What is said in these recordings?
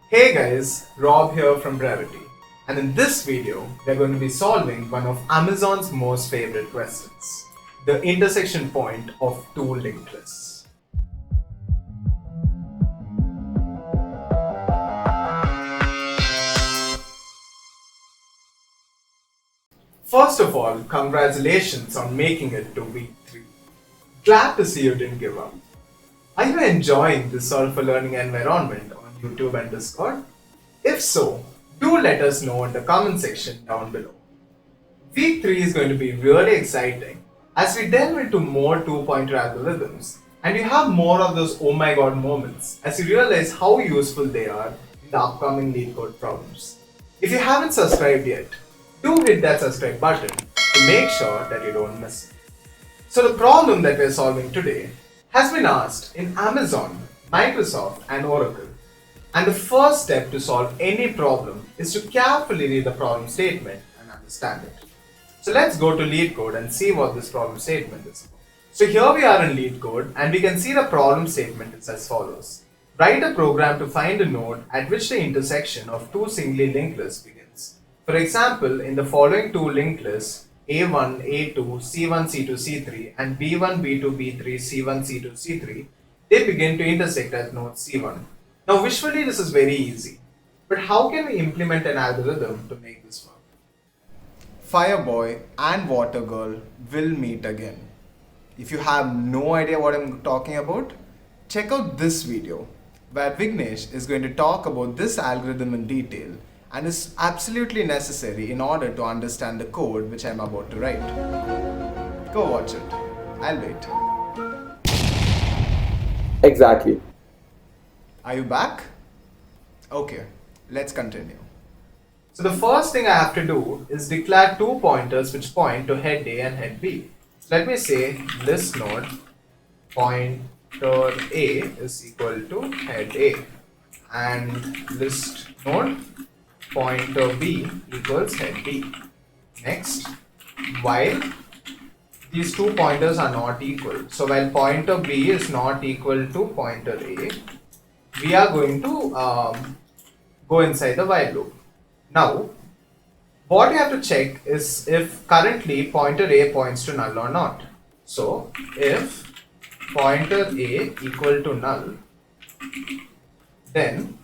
Hey guys, Rob here from BreVITy, and in this video we're going to be solving one of Amazon's most favorite questions, the intersection point of two linked lists. First of all, congratulations on making it to week 3. Glad to see you didn't give up. Are you enjoying this sort of a learning environment on YouTube and Discord? If so, do let us know in the comment section down below. Week 3 is going to be really exciting as we delve into more two-pointer algorithms and you have more of those oh my god moments as you realize how useful they are in the upcoming Leetcode problems. If you haven't subscribed yet, do hit that subscribe button to make sure that you don't miss it. So the problem that we're solving today has been asked in Amazon, Microsoft and Oracle. And the first step to solve any problem is to carefully read the problem statement and understand it. So let's go to Leetcode and see what this problem statement is about. So here we are in Leetcode and we can see the problem statement is as follows. Write a program to find a node at which the intersection of two singly linked lists begins. For example, in the following two linked lists, A1, A2, C1, C2, C3 and B1, B2, B3, C1, C2, C3, they begin to intersect at node C1. Now visually this is very easy, but how can we implement an algorithm to make this work? Fireboy and Water Girl will meet again. If you have no idea what I'm talking about, check out this video where Vignesh is going to talk about this algorithm in detail and is absolutely necessary in order to understand the code which I'm about to write. Go watch it. I'll wait. Exactly. Are you back? Okay, let's continue. So the first thing I have to do is declare two pointers which point to head A and head B. So let me say list node pointer A is equal to head A and list node pointer B equals head B. Next, while these two pointers are not equal, so while pointer B is not equal to pointer A, we are going to go inside the while loop. Now, what you have to check is if currently pointer A points to null or not. So, if pointer A equal to null, then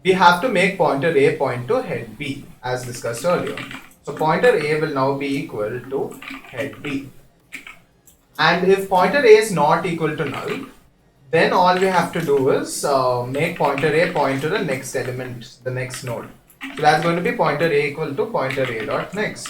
we have to make pointer A point to head B as discussed earlier. So, pointer A will now be equal to head B. And if pointer A is not equal to null, then all we have to do is make pointer A point to the next element, the next node. So that's going to be pointer A equal to pointer A dot next.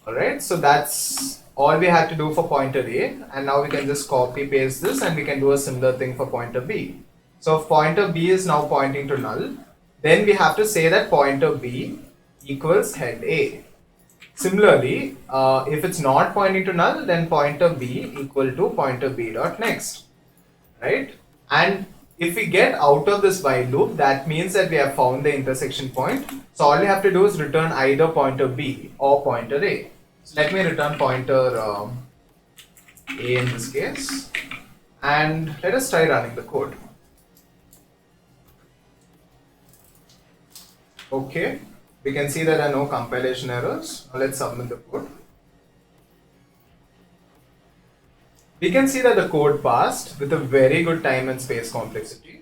Alright, so that's all we have to do for pointer A, and now we can just copy paste this and we can do a similar thing for pointer B. So if pointer B is now pointing to null, then we have to say that pointer B equals head A. Similarly, if it's not pointing to null, then pointer B equal to pointer B dot next. Right? And if we get out of this while loop, that means that we have found the intersection point. So all we have to do is return either pointer B or pointer A. So let me return pointer A in this case. And let us try running the code. Okay, we can see that there are no compilation errors. Now let's submit the code. We can see that the code passed with a very good time and space complexity.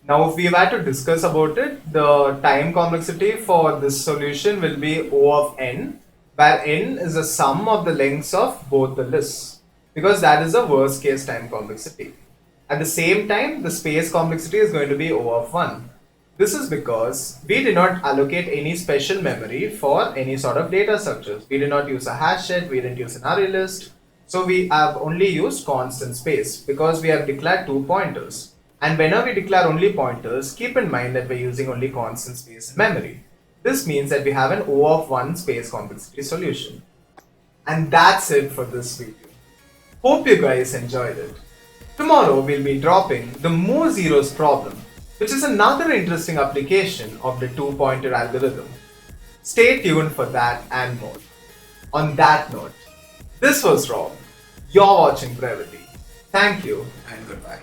Now if we were to discuss about it, the time complexity for this solution will be O of n, where n is the sum of the lengths of both the lists, because that is the worst case time complexity. At the same time, the space complexity is going to be O of 1. This is because we did not allocate any special memory for any sort of data structures. We did not use a hash set, we didn't use an array list. So we have only used constant space because we have declared two pointers. And whenever we declare only pointers, keep in mind that we're using only constant space in memory. This means that we have an O of 1 space complexity solution. And that's it for this video. Hope you guys enjoyed it. Tomorrow we'll be dropping the more zeros problem, which is another interesting application of the two-pointer algorithm. Stay tuned for that and more. On that note, this was Rob. You're watching BreVITy. Thank you and goodbye.